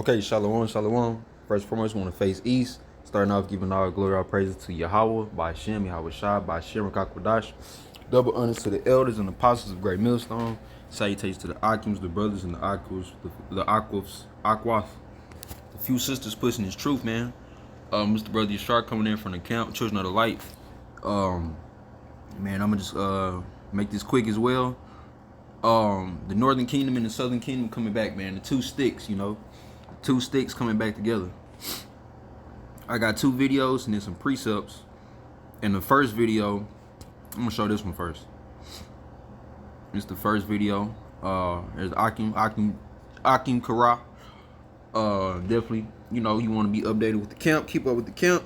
Okay, shalom, shalom. First and foremost, we want to face east. Starting off, giving all glory, all praises to Yahweh, by Shem, Yahweh Shai, by Shem, Rakakwadash. Double honors to the elders and apostles of Great Millstone. Salutations to the Akims, the brothers and the Aquas, the Aquas. The few sisters pushing his truth, man. Mr. Brother Yashar coming in from the camp, Children of the Light. Man, I'm gonna just make this quick as well. The Northern Kingdom and the Southern Kingdom coming back, man. The two sticks, you know. Two sticks coming back together. I got two videos and then some precepts. In the first video, I'm gonna show this one first. It's the first video. There's Akim Kara. Definitely, you know, you want to be updated with the camp. Keep up with the camp.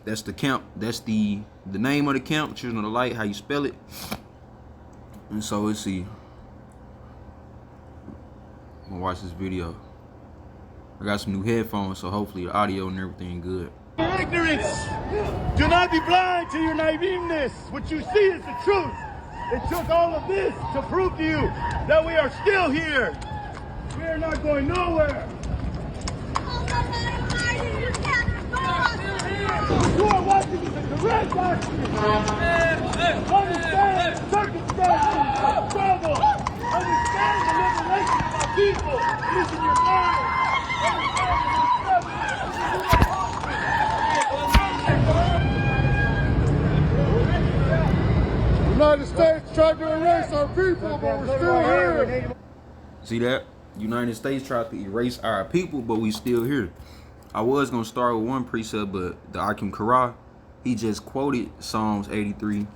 That's the camp. That's the name of the camp. Children of the Light. How you spell it? And so let's see. I'm gonna watch this video. I got some new headphones, so hopefully the audio and everything good. Ignorance! Do not be blind to your naiveness. What you see is the truth. It took all of this to prove to you that we are still here. We are not going nowhere. You are watching this in correct action. Understand circumstances, struggle. Understand the liberation of our people. This in your mind. The United States tried to erase our people, but we're still here. See that? United States tried to erase our people, but we still here. I was gonna start with one precept, but the Akim Kara, he just quoted Psalms 83,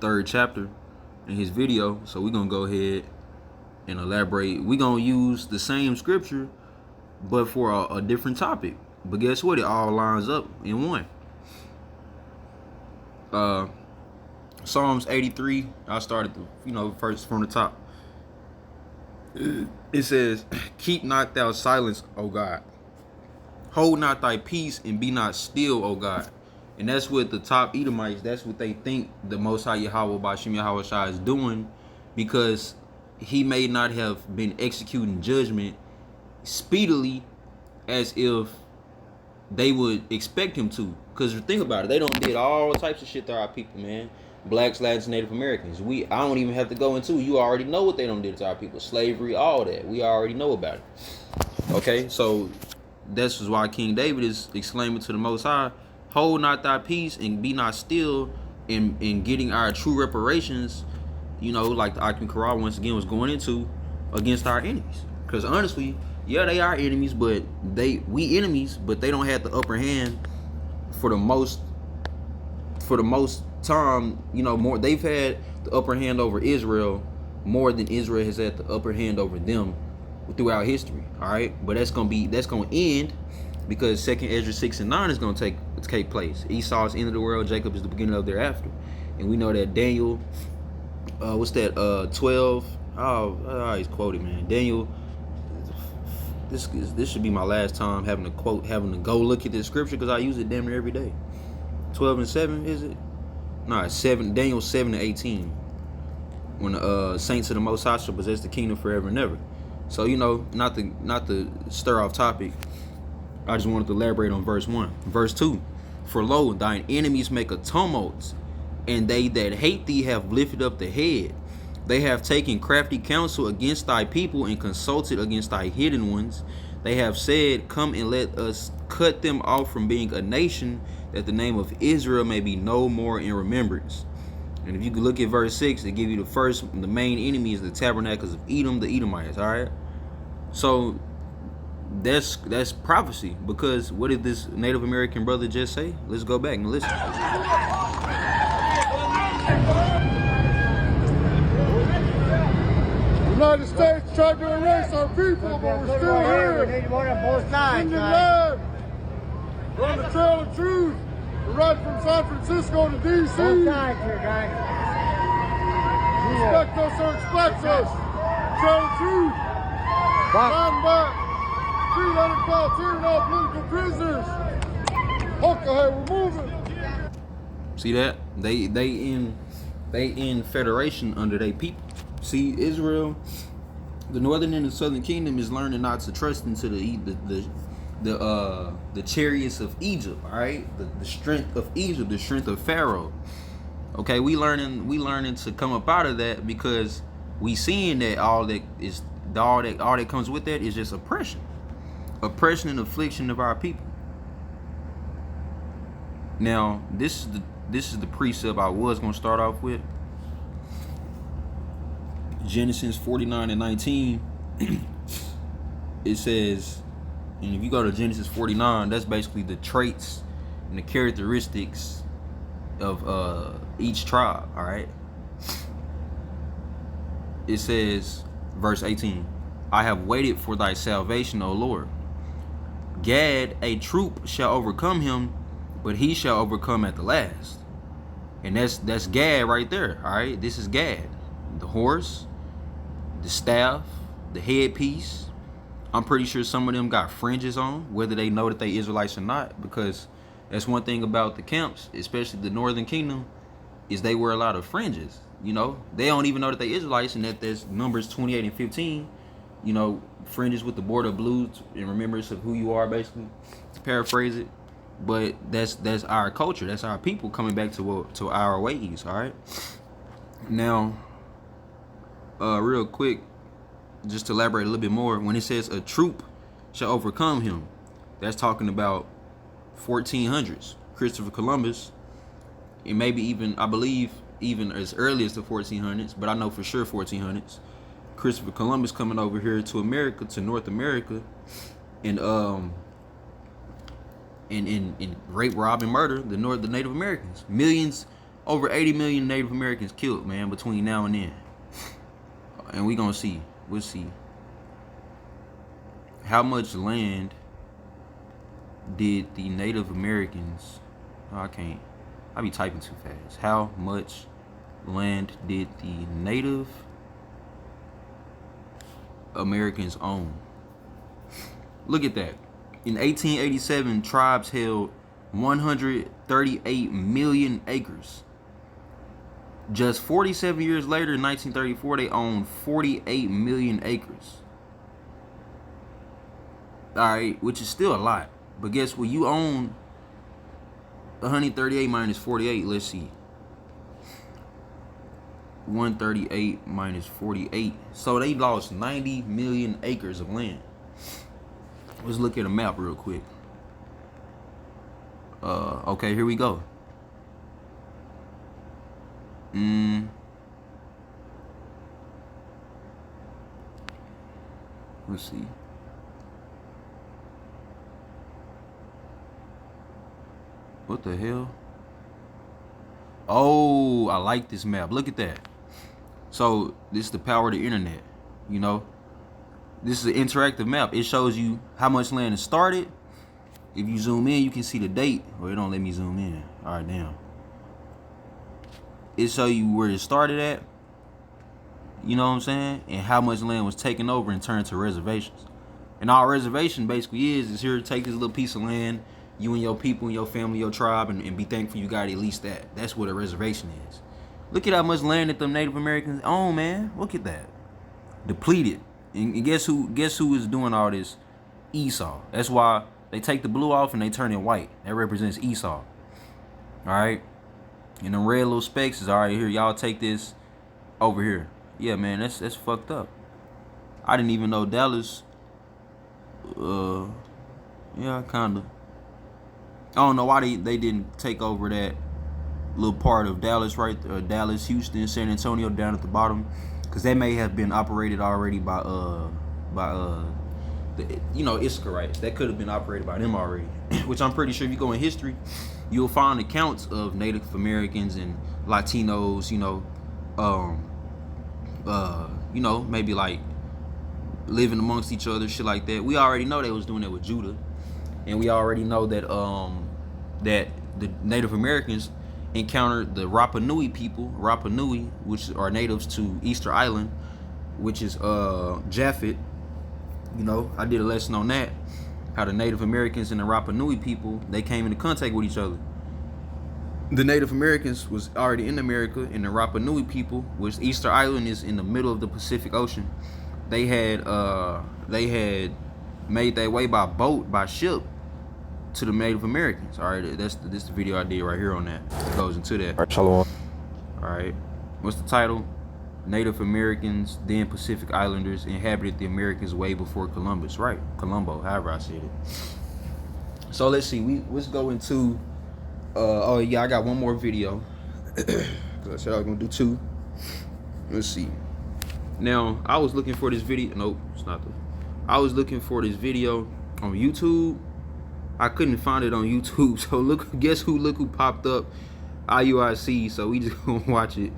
3rd chapter, in his video. So we're gonna go ahead and elaborate. We're gonna use the same scripture, but for a different topic. But guess what? It all lines up in one. Psalms 83. I started, first from the top. It says, "Keep not thou silence, O God. Hold not thy peace and be not still, O God." And that's what the top Edomites, that's what they think the Most High Yahweh Bashim Yahweh Shai is doing, because he may not have been executing judgment speedily as if they would expect him to. Because think about it, they don't did all types of shit to our people, man. Blacks, Latins, Native Americans. I don't even have to go into. You already know what they don't did to our people. Slavery, all that. We already know about it. Okay, so this is why King David is exclaiming to the Most High, "Hold not thy peace and be not still," in getting our true reparations. Like the Akim Kara once again was going into against our enemies. Because honestly, yeah, they are enemies, but we enemies, but they don't have the upper hand for the most time. More they've had the upper hand over Israel more than Israel has had the upper hand over them throughout history. All right, but that's gonna end because 2nd Ezra 6 and 9 is gonna take place. Esau is the end of the world, Jacob is the beginning of thereafter, and we know that Daniel, 12. Oh, he's quoted, man. Daniel. This should be my last time having to go look at this scripture, because I use it damn near every day. 12 and 7, is it? No, it's 7. Daniel 7 and 18. When the saints of the Most High shall possess the kingdom forever and ever. So not to stir off topic, I just wanted to elaborate on verse 1. Verse 2. "For lo, thine enemies make a tumult, and they that hate thee have lifted up the head. They have taken crafty counsel against thy people and consulted against thy hidden ones. They have said, Come and let us cut them off from being a nation, that the name of Israel may be no more in remembrance." And if you could look at verse 6, they give you the main enemy is the tabernacles of Edom, the Edomites. All right. So that's prophecy, because what did this Native American brother just say? Let's go back and listen. The United States tried to erase our people, but we're still here. We need one on both sides. Indian land. We're on the trail of truth. We're right from San Francisco to D.C. Both sides here, guys. Respect us or expect us. Trail of truth. Stand back. 312 tearing out political prisoners. Okay, we're moving. See that? They in federation under their people. See, Israel The northern and the southern kingdom is learning not to trust into the chariots of Egypt. All right, the strength of Egypt, the strength of Pharaoh. Okay, we learning to come up out of that, because we seeing that all that comes with that is just oppression and affliction of our people. Now, this is the precept I was going to start off with. Genesis 49:19. It says, and if you go to Genesis 49, that's basically the traits and the characteristics of each tribe. All right. It says, verse 18, I have waited for thy salvation, O Lord. Gad, a troop shall overcome him, but he shall overcome at the last. And that's Gad right there. All right, this is Gad, the horse, the staff, the headpiece. I'm pretty sure some of them got fringes on, whether they know that they Israelites or not, because that's one thing about the camps, especially the Northern Kingdom, is they wear a lot of fringes. You know, they don't even know that they Israelites, and that there's Numbers 28 and 15. You know, fringes with the border blue in remembrance of who you are, basically, to paraphrase it. But that's our culture. That's our people coming back to our ways. All right. Now, real quick, just to elaborate a little bit more, when it says a troop shall overcome him, that's talking about 1400s. Christopher Columbus, and maybe even, I believe, even as early as the 1400s, but I know for sure 1400s. Christopher Columbus coming over here to America, to North America, and rape, rob, and murder the Native Americans. Millions, over 80 million Native Americans killed, man, between now and then. And we'll see how much land did the Native Americans, I be typing too fast. How much land did the Native Americans own? Look at that. In 1887, tribes held 138 million acres. Just 47 years later, in 1934, they owned 48 million acres. All right, which is still a lot. But guess what? You own 138 minus 48. Let's see. 138 minus 48. So they lost 90 million acres of land. Let's look at a map real quick. Okay, here we go. Let's see. What the hell? Oh, I like this map. Look at that. So this is the power of the internet. You know, this is an interactive map. It shows you how much land is started. If you zoom in, you can see the date. Well, it don't let me zoom in. All right, damn. It show you where it started at. You know what I'm saying? And how much land was taken over and turned to reservations. And all reservation basically is here to take this little piece of land, you and your people and your family, your tribe, and be thankful you got at least that. That's what a reservation is. Look at how much land that them Native Americans own, man. Look at that. Depleted. And guess who is doing all this? Esau. That's why they take the blue off and they turn it white. That represents Esau. Alright? And the red little specks is alright here. Y'all take this over here. Yeah, man, that's fucked up. I didn't even know Dallas. Yeah, kinda. I don't know why they didn't take over that little part of Dallas, right? Dallas, Houston, San Antonio down at the bottom, because they may have been operated already by Issacharites. That could have been operated by them already. Which I'm pretty sure if you go in history, you'll find accounts of Native Americans and Latinos, maybe like living amongst each other, shit like that. We already know they was doing that with Judah, and we already know that that the Native Americans encountered the Rapa Nui people, Rapa Nui, which are natives to Easter Island, which is Japhet. I did a lesson on that, how the Native Americans and the Rapa Nui people, they came into contact with each other. The Native Americans was already in America, and the Rapa Nui people, which Easter Island is in the middle of the Pacific Ocean, they had made their way by boat, by ship, to the Native Americans. All right, this the video I did right here on that. It goes into that. All right, shalom. All right, what's the title? Native Americans, then Pacific Islanders, inhabited the Americas way before Columbus. Right, Columbo, however I said it. So let's see. Let's go into. Oh yeah, I got one more video. I said I was gonna do 2. Let's see. Now I was looking for this video. Nope, it's not the. I was looking for this video on YouTube. I couldn't find it on YouTube. So guess who popped up? IUIC. So we just gonna watch it.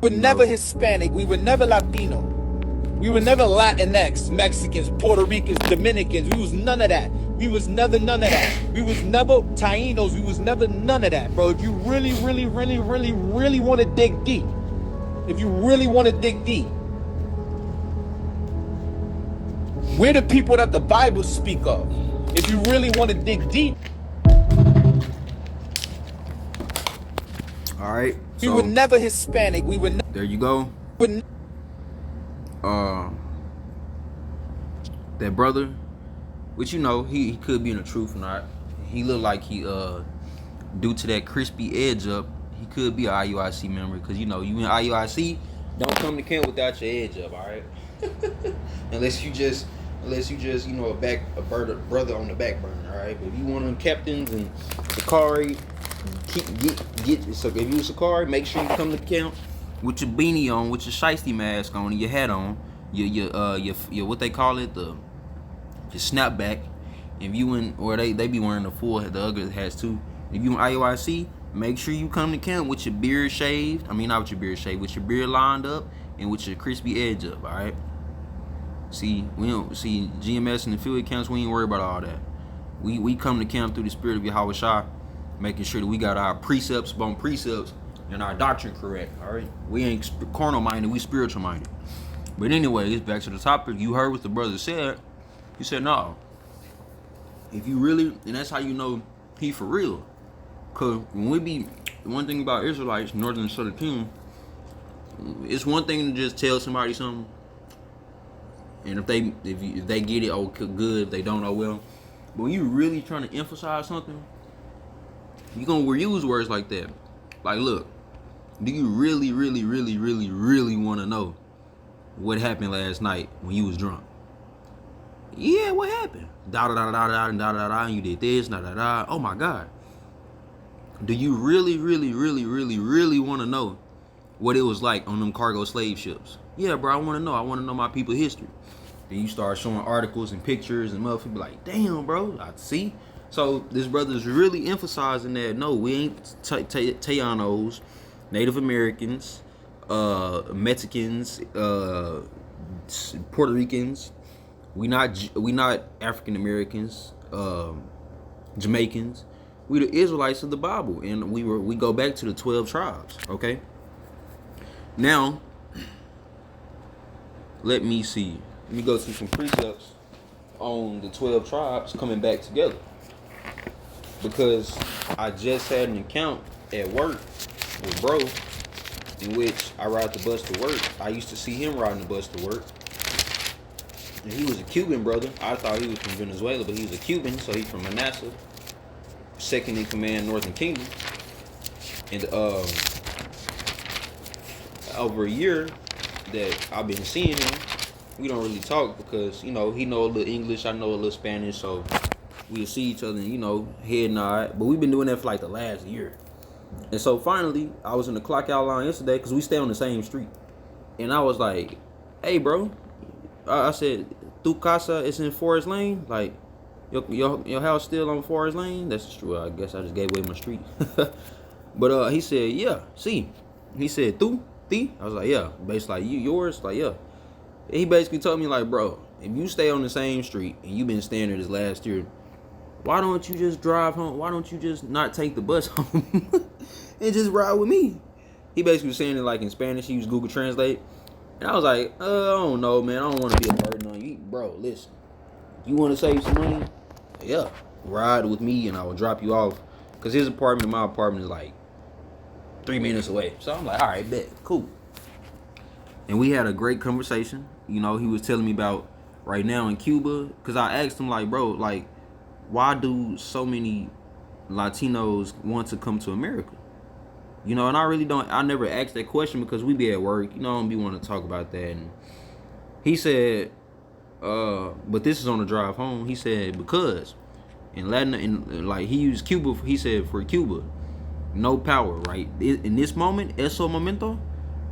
We were never Hispanic. We were never Latino. We were never Latinx, Mexicans, Puerto Ricans, Dominicans. We was none of that. We was never none of that. We was never Tainos. We was never none of that, bro. If you really want to dig deep, we're the people that the Bible speak of. If you really want to dig deep. All right. We So were never Hispanic. We were there you go. That brother, which you know, he could be in the truth or not. He looked like he due to that crispy edge up, he could be an IUIC member, because you know, you in IUIC, don't come to camp without your edge up, all right? unless you just you know, a brother on the back burner, all right? But if you one of them captains and Sakari, so if you a Sakari, make sure you come to camp with your beanie on, with your shiesty mask on, and your hat on, your what they call it, your snapback. If you in, or they be wearing the other hats too. If you in IUIC, make sure you come to camp with your beard shaved. I mean, not with your beard shaved, with your beard lined up and with your crispy edge up. All right. See, we don't see GMS and the field camps. We ain't worried about all that. We come to camp through the spirit of Yahweh Shah, making sure that we got our precepts upon precepts and our doctrine correct. All right. We ain't carnal minded. We spiritual minded. But anyway, it's back to the topic. You heard what the brother said. He said, no. If you really, and that's how you know he for real. Cause when we be, one thing about Israelites, Northern and Southern Kingdom, it's one thing to just tell somebody something, and if they get it, oh good. If they don't, oh well. But when you really trying to emphasize something, you gonna use words like that. Like, look, do you really want to know what happened last night when you was drunk? Yeah, what happened? Da da da da da da da da. And you did this, da da da. Oh my God. Do you really want to know what it was like on them cargo slave ships? Yeah, bro, I want to know. I want to know my people's history. Then you start showing articles and pictures, and motherfuckers be like, damn, bro, I see. So this brother's really emphasizing that, no, we ain't Tayanos, Native Americans, Mexicans, Puerto Ricans. We not African Americans, Jamaicans. We the Israelites of the Bible, and we go back to the 12 tribes. Okay. Now, let me see. Let me go through some precepts on the 12 tribes coming back together, because I just had an account at work with bro, in which I ride the bus to work. I used to see him riding the bus to work. And he was a Cuban brother. I thought he was from Venezuela, but he was a Cuban, so he's from Manasseh, second in command, Northern Kingdom. And over a year that I've been seeing him, we don't really talk because, you know, he know a little English, I know a little Spanish, so we'll see each other and, you know, head nod. But we've been doing that for like the last year. And so finally, I was in the clock out line yesterday because we stay on the same street. And I was like, hey, bro. I said, tu casa is in Forest Lane? Like, your house still on Forest Lane? That's true. I guess I just gave away my street. But he said, yeah, see. He said, tu, ti? I was like, yeah. Basically, like, yours? Like, yeah. And he basically told me, like, bro, if you stay on the same street and you've been staying there this last year, why don't you just drive home? Why don't you just not take the bus home and just ride with me? He basically was saying it like in Spanish. He used Google Translate. And I was like, I don't know, man. I don't want to be a burden on you. Bro, listen. You want to save some money? Yeah. Ride with me and I will drop you off. Because his apartment and my apartment is like 3 minutes away. So I'm like, all right, bet. Cool. And we had a great conversation. you know, he was telling me about right now in Cuba, because I asked him, like, bro, like, why do so many Latinos want to come to America? You know, and I never asked that question because we be at work, you know, I don't be want to talk about that. And he said, but this is on the drive home. He said, because in Latin, like, he used Cuba, he said, for Cuba, no power, right? In this moment, eso momento,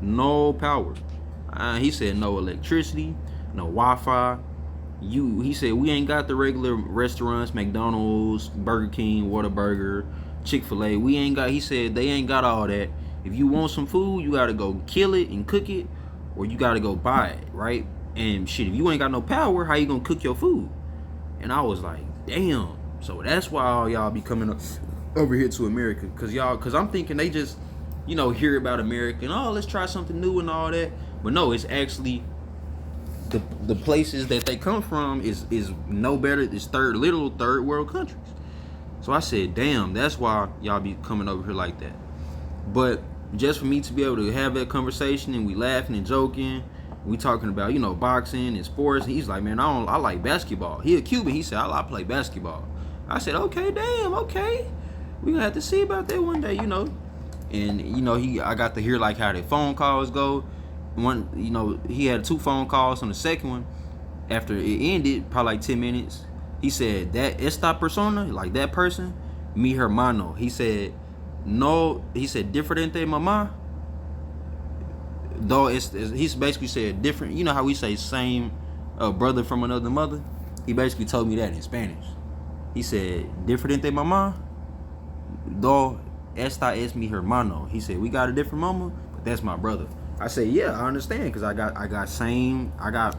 no power. He said no electricity, no Wi-Fi. He said we ain't got the regular restaurants, McDonald's, Burger King, Whataburger, Chick-fil-A. We ain't got. He said they ain't got all that. If you want some food, you gotta go kill it and cook it, or you gotta go buy it, right? And shit, if you ain't got no power, how you gonna cook your food? And I was like, damn. So that's why all y'all be coming over here to America, cause I'm thinking they just, you know, hear about America and, oh, let's try something new and all that. But no, it's actually the places that they come from is no better. It's literal third world countries. So I said, damn, that's why y'all be coming over here like that. But just for me to be able to have that conversation and we laughing and joking, we talking about, you know, boxing and sports. And he's like, man, I like basketball. He a Cuban. He said, I play basketball. I said, okay, damn, okay. We gonna have to see about that one day, you know. And you know, I got to hear like how the phone calls go. One, you know, he had 2 phone calls. On the second one, after it ended, probably like 10 minutes, he said that esta persona, like that person, mi hermano. He said no. He said diferente mamá. Though he's basically said different. You know how we say same brother from another mother. He basically told me that in Spanish. He said diferente mamá. Though esta es mi hermano. He said we got a different mama, but that's my brother. I said, yeah, I understand, because I got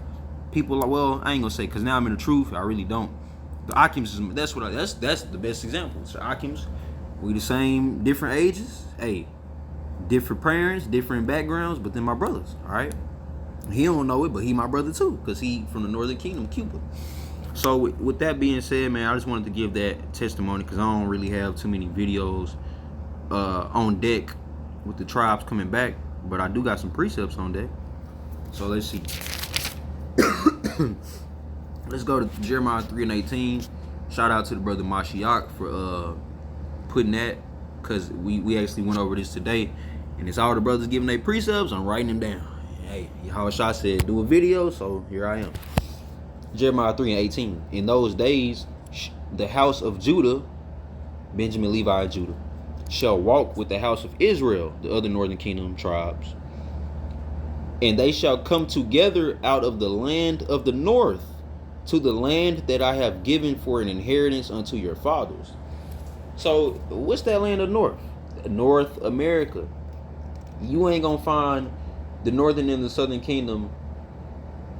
people like, well, I ain't gonna say, because now I'm in the truth. I really don't. The Akims is that's the best example. So Akims, we the same, different ages, hey, different parents, different backgrounds, but then my brothers. All right, he don't know it, but he my brother too, because he from the Northern Kingdom, Cuba. So with that being said, man, I just wanted to give that testimony, because I don't really have too many videos on deck with the tribes coming back, but I do got some precepts on deck. So let's see. Let's go to Jeremiah 3:18. Shout out to the brother Mashiach for putting that, because we actually went over this today, and it's all the brothers giving their precepts. I'm writing them down. Hey, Yahushua said do a video, so here I am. Jeremiah 3:18. In those days, the house of Judah, Benjamin, Levi, and Judah, shall walk with the house of Israel, the other northern kingdom tribes, and they shall come together out of the land of the north to the land that I have given for an inheritance unto your fathers. So what's that land of north? North America. You ain't gonna find the northern and the southern kingdom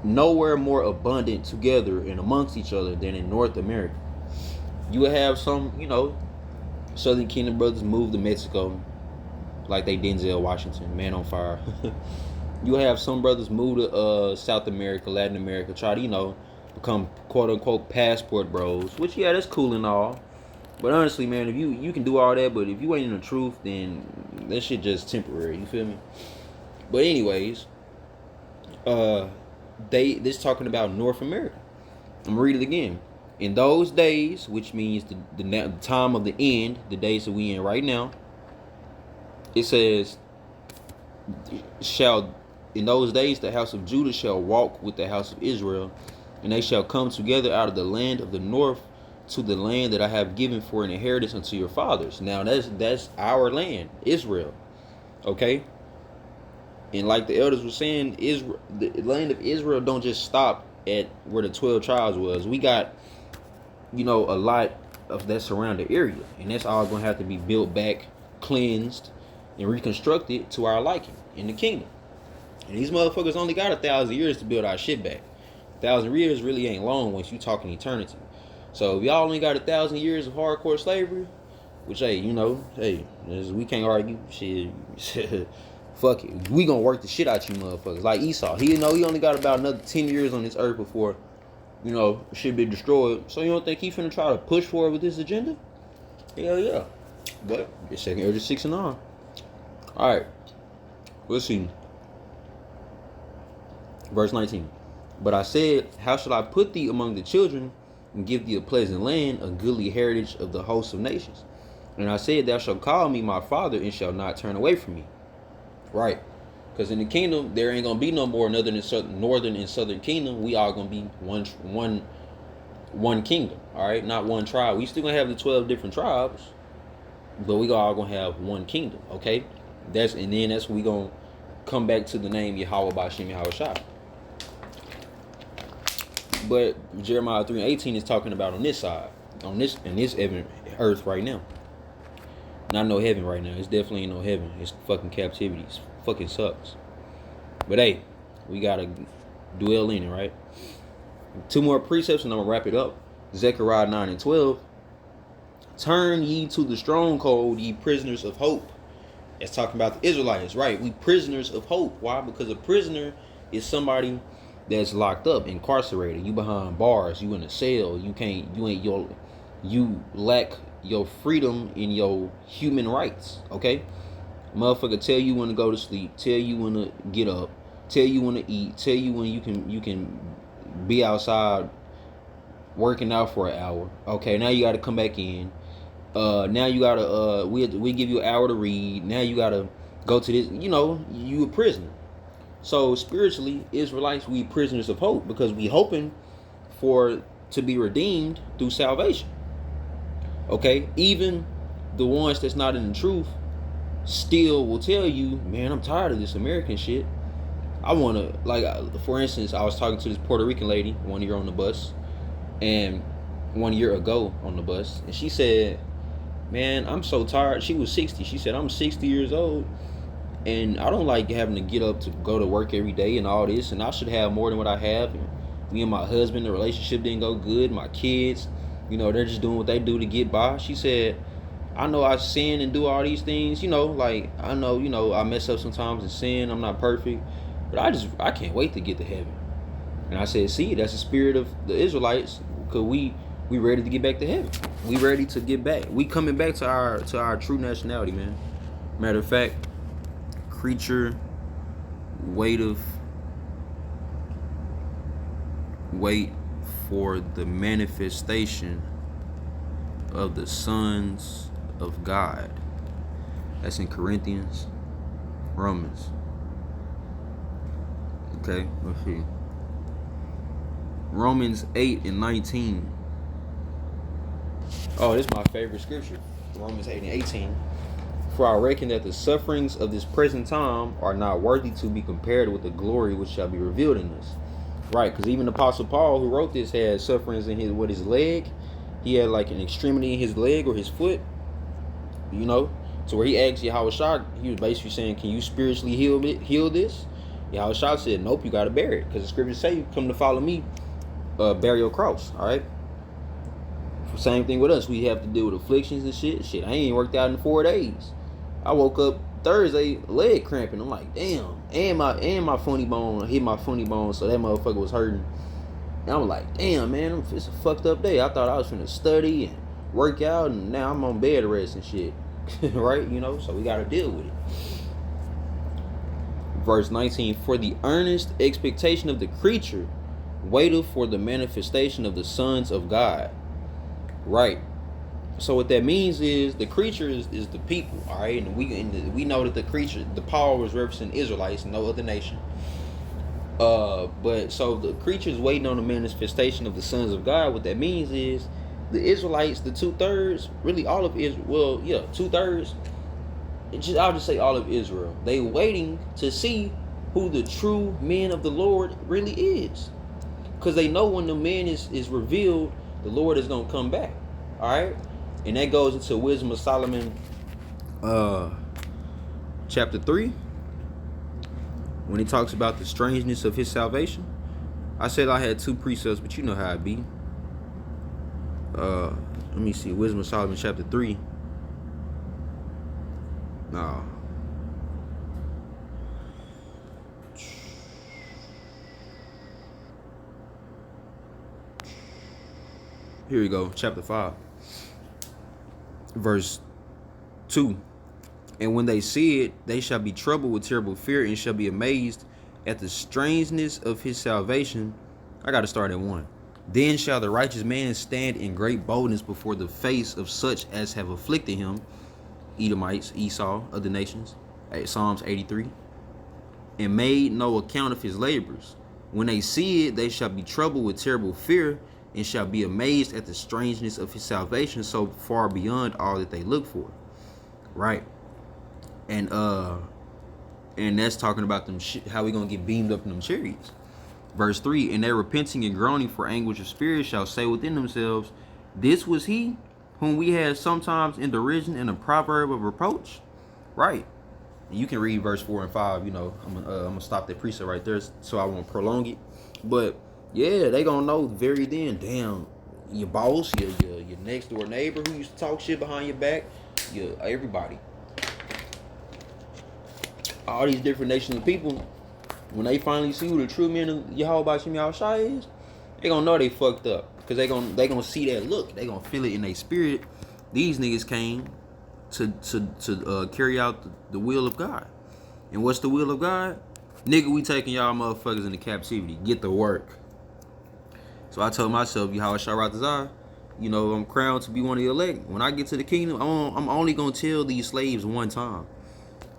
nowhere more abundant together and amongst each other than in North America. You would have some, you know, Southern Kingdom brothers move to Mexico, like they Denzel Washington, man on fire. You have some brothers move to South America, Latin America, try to, you know, become quote unquote passport bros, which, yeah, that's cool and all. But honestly, man, if you can do all that, but if you ain't in the truth, then that shit just temporary, you feel me? But anyways, this talking about North America. I'm gonna read it again. In those days, which means the time of the end, the days that we in right now, it says, in those days the house of Judah shall walk with the house of Israel, and they shall come together out of the land of the north to the land that I have given for an inheritance unto your fathers. Now that's our land, Israel. Okay? And like the elders were saying, Israel, the land of Israel don't just stop at where the 12 tribes was. We got, you know, a lot of that surrounding area, and that's all gonna have to be built back, cleansed, and reconstructed to our liking in the kingdom. And these motherfuckers only got 1,000 years to build our shit back. 1,000 years really ain't long once you talking eternity. So if y'all only got 1,000 years of hardcore slavery, which, hey, you know, hey, we can't argue. Shit, fuck it. We gonna work the shit out you motherfuckers. Like Esau, he only got about another 10 years on this earth before, you know, shit be destroyed. So you don't think he finna try to push forward with this agenda? Hell yeah. But it's 2 Ezra 6 and 9. Alright. Let's see. Verse 19. But I said, how shall I put thee among the children and give thee a pleasant land, a goodly heritage of the host of nations? And I said, thou shalt call me my father and shall not turn away from me. Right. Because in the kingdom, there ain't going to be no more northern and southern kingdom. We all going to be one kingdom. All right. Not one tribe. We still going to have the 12 different tribes, but we all going to have one kingdom. Okay. And then that's when we going to come back to the name Yahweh Bashim Yahweh Shai. But Jeremiah 3:18 is talking about on this side, in this earth right now. Not no heaven right now. It's definitely ain't no heaven. It's fucking captivity. It fucking sucks. But hey, we gotta dwell in it, right? 2 more precepts and I'm gonna wrap it up. Zechariah 9:12. Turn ye to the stronghold, ye prisoners of hope. That's talking about the Israelites, right? We prisoners of hope. Why? Because a prisoner is somebody that's locked up, incarcerated. You behind bars. You in a cell. You lack your freedom in your human rights. Okay, motherfucker, tell you when to go to sleep. Tell you when to get up. Tell you when to eat. Tell you when you can be outside working out for an hour. Okay, now you got to come back in. Now you gotta we give you an hour to read. Now you gotta go to this. You a prisoner. So spiritually, Israelites, we prisoners of hope because we hoping to be redeemed through salvation. Okay, even the ones that's not in the truth still will tell you, man, I'm tired of this American shit. I want to, for instance, I was talking to this Puerto Rican lady 1 year on the bus, and 1 year ago on the bus, and she said, man, I'm so tired. She was 60. She said, I'm 60 years old. And I don't like having to get up to go to work every day and all this. And I should have more than what I have. And me and my husband, the relationship didn't go good. My kids, they're just doing what they do to get by. She said, I know I sin and do all these things. I know, I mess up sometimes and sin. I'm not perfect. But I can't wait to get to heaven. And I said, see, that's the spirit of the Israelites. Because we ready to get back to heaven. We ready to get back. We coming back to our true nationality, man. Matter of fact, creature, wait for the manifestation of the sons of God. That's in Corinthians, Romans. Okay, let's see. Romans 8:19. Oh, this is my favorite scripture. Romans 8:18. For I reckon that the sufferings of this present time are not worthy to be compared with the glory which shall be revealed in us. Right, because even Apostle Paul, who wrote this, had sufferings in his leg. He had like an extremity in his leg or his foot. To where he asked Yahweh Shai, he was basically saying, can you spiritually heal this? Yahweh Shai said, nope, you got to bear it. Because the scriptures say, you come to follow me, bear your cross, all right? Same thing with us. We have to deal with afflictions and shit. I ain't worked out in 4 days. I woke up Thursday, leg cramping. I'm like, damn. And my funny bone hit my funny bone, so that motherfucker was hurting. And I'm like, damn, man, it's a fucked up day. I thought I was finna study and work out, and now I'm on bed rest and shit. Right? So we gotta deal with it. Verse 19, for the earnest expectation of the creature waiteth for the manifestation of the sons of God. Right. So what that means is the creature is the people, all right? And we know that the Paul was representing Israelites, no other nation. But so the creature is waiting on the manifestation of the sons of God. What that means is the Israelites, the 2/3, really all of Israel. Well, yeah, 2/3. I'll just say all of Israel. They waiting to see who the true men of the Lord really is, because they know when the man is revealed, the Lord is gonna come back. All right. And that goes into Wisdom of Solomon, chapter 3, when he talks about the strangeness of his salvation. I said I had 2 precepts, but you know how it be. Let me see, Wisdom of Solomon, chapter 3. No. Here we go, chapter 5. Verse 2. And when they see it, they shall be troubled with terrible fear, and shall be amazed at the strangeness of his salvation, I got to start at 1. Then shall the righteous man stand in great boldness before the face of such as have afflicted him, Edomites, Esau, other nations. Psalms 83. And made no account of his labors. When they see it, they shall be troubled with terrible fear, and shall be amazed at the strangeness of his salvation, so far beyond all that they look for. Right. And that's talking about them how we gonna get beamed up in them chariots. Verse 3, and they repenting and groaning for anguish of spirit shall say within themselves, this was he whom we had sometimes in derision and a proverb of reproach. Right. And you can read verse 4 and 5. You know, I'm gonna stop that precept right there so I won't prolong it. But yeah, they gonna know very then, damn, your boss, your next door neighbor who used to talk shit behind your back, everybody. All these different nations of people, when they finally see who the true men of Yahweh Shem Yahushua is, they gonna know they fucked up. Because they gonna see that look. They gonna feel it in their spirit. These niggas came to carry out the will of God. And what's the will of God? Nigga, we taking y'all motherfuckers into captivity. Get to work. So I told myself, Yahweh Sharatazar, you know, I'm crowned to be one of the elect. When I get to the kingdom, I'm only gonna tell these slaves one time.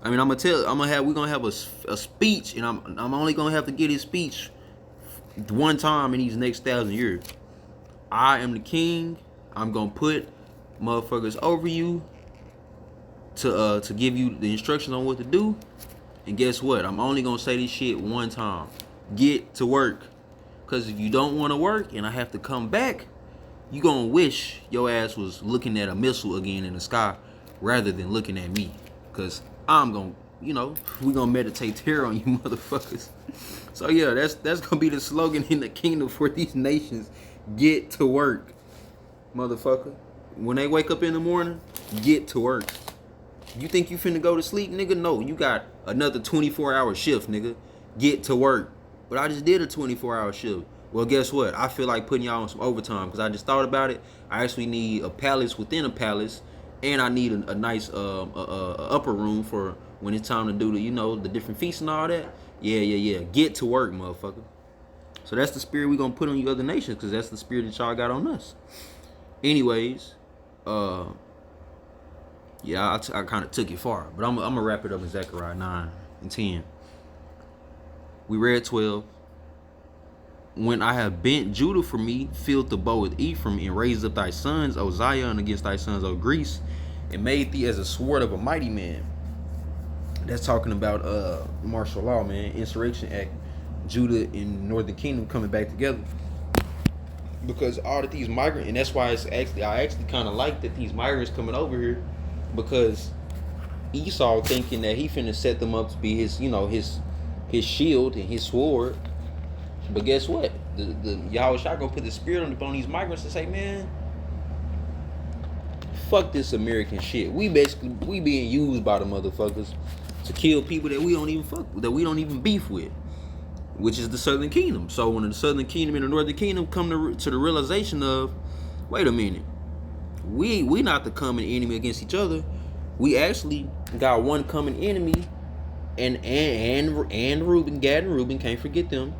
I mean, we're gonna have a speech, and I'm only gonna have to get his speech one time in these next 1,000 years. I am the king. I'm gonna put motherfuckers over you to give you the instructions on what to do. And guess what? I'm only gonna say this shit one time. Get to work. Cause if you don't want to work and I have to come back, you gonna wish your ass was looking at a missile again in the sky rather than looking at me. Cause I'm gonna, you know, we gonna meditate terror on you motherfuckers. So yeah, that's gonna be the slogan in the kingdom for these nations. Get to work, motherfucker. When they wake up in the morning, get to work. You think you finna go to sleep, nigga? No, you got another 24-hour shift, nigga. Get to work. But I just did a 24-hour shift. Well, guess what? I feel like putting y'all on some overtime because I just thought about it. I actually need a palace within a palace, and I need a nice upper room for when it's time to do the, you know, the different feasts and all that. Yeah. Get to work, motherfucker. So that's the spirit we gonna put on you other nations, because that's the spirit that y'all got on us. Anyways, yeah, I kind of took it far, but I'm gonna wrap it up in Zechariah 9 and 10. We read 12. When I have bent Judah for me, filled the bow with Ephraim, and raised up thy sons, O Zion, against thy sons, O Greece, and made thee as a sword of a mighty man. That's talking about martial law, man, insurrection act. Judah and Northern Kingdom coming back together. Because all of these migrants, and that's why I actually kind of like that these migrants coming over here, because Esau thinking that he finna set them up to be his, you know, his shield and his sword. But guess what? The Yahweh Shah gonna put the spirit on these migrants and say, man, fuck this American shit. We being used by the motherfuckers to kill people that we don't even fuck with, that we don't even beef with, which is the Southern Kingdom. So when the Southern Kingdom and the Northern Kingdom come to the realization of, wait a minute, we not the common enemy against each other. We actually got one common enemy, and Reuben, Gad and Reuben, can't forget them.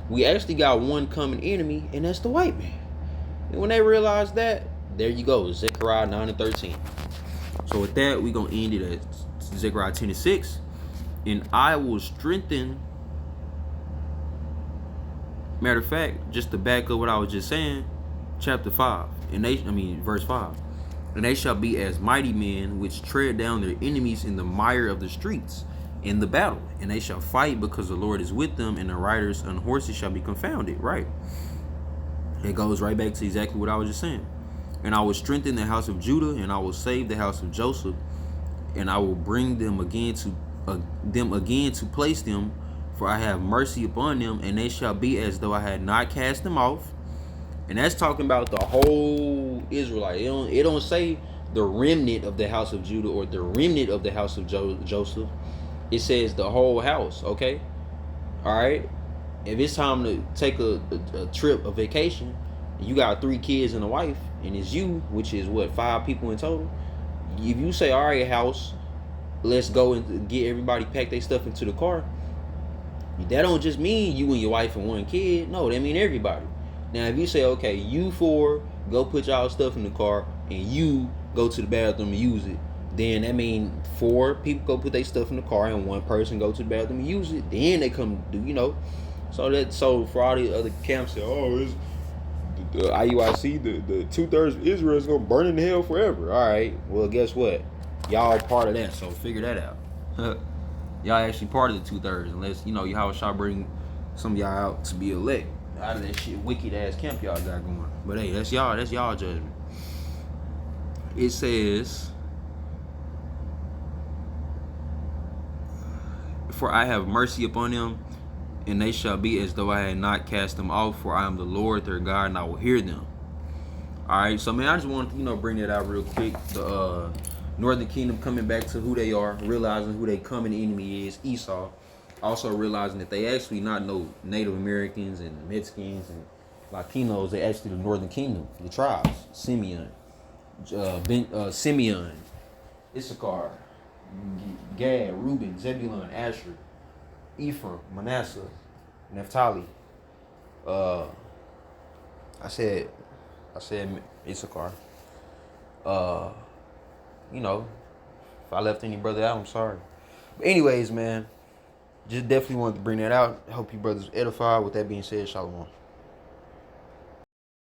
We actually got one common enemy, and that's the white man. And when they realize that, there you go, Zechariah 9 and 13. So with that, we're gonna end it at Zechariah 10 and 6. And I will strengthen. Matter of fact, just to back up what I was just saying, chapter 5, verse 5. And they shall be as mighty men which tread down their enemies in the mire of the streets in the battle. And they shall fight because the Lord is with them, and the riders on horses shall be confounded. Right. It goes right back to exactly what I was just saying. And I will strengthen the house of Judah, and I will save the house of Joseph, and I will bring them again to place them, for I have mercy upon them, and they shall be as though I had not cast them off. And that's talking about the whole Israelite. It don't say the remnant of the house of Judah or the remnant of the house of Joseph. It says the whole house, okay? All right? If it's time to take a trip, a vacation, you got 3 kids and a wife, and it's you, which is what, 5 people in total? If you say, all right, house, let's go and get everybody pack their stuff into the car, That don't just mean you and your wife and one kid. No, that mean everybody. Now, if you say, okay, you four go put y'all stuff in the car and you go to the bathroom and use it, then that mean 4 people go put their stuff in the car and one person go to the bathroom and use it. Then they come do, So for all the other camps say, oh, it's the IUIC, the 2/3 of Israel is gonna burn in hell forever. All right, well, guess what? Y'all part of that, so figure that out. Y'all actually part of the 2/3, unless y'all shall bring some of y'all out to be elect out of that shit wicked ass camp y'all got going. But hey, that's y'all judgment. It says, for I have mercy upon them, and they shall be as though I had not cast them off, for I am the Lord their God, and I will hear them. Alright, so man, I just want to bring that out real quick. The Northern Kingdom coming back to who they are, realizing who their coming enemy is, Esau. Also realizing that they actually not no Native Americans and Mexicans and Latinos. They actually the Northern Kingdom, the tribes: Simeon, Simeon, Issachar, Gad, Reuben, Zebulun, Asher, Ephraim, Manasseh, Naphtali. I said Issachar. If I left any brother out, I'm sorry. But anyways, man, just definitely wanted to bring that out. I hope you brothers edified. With that being said, shalom.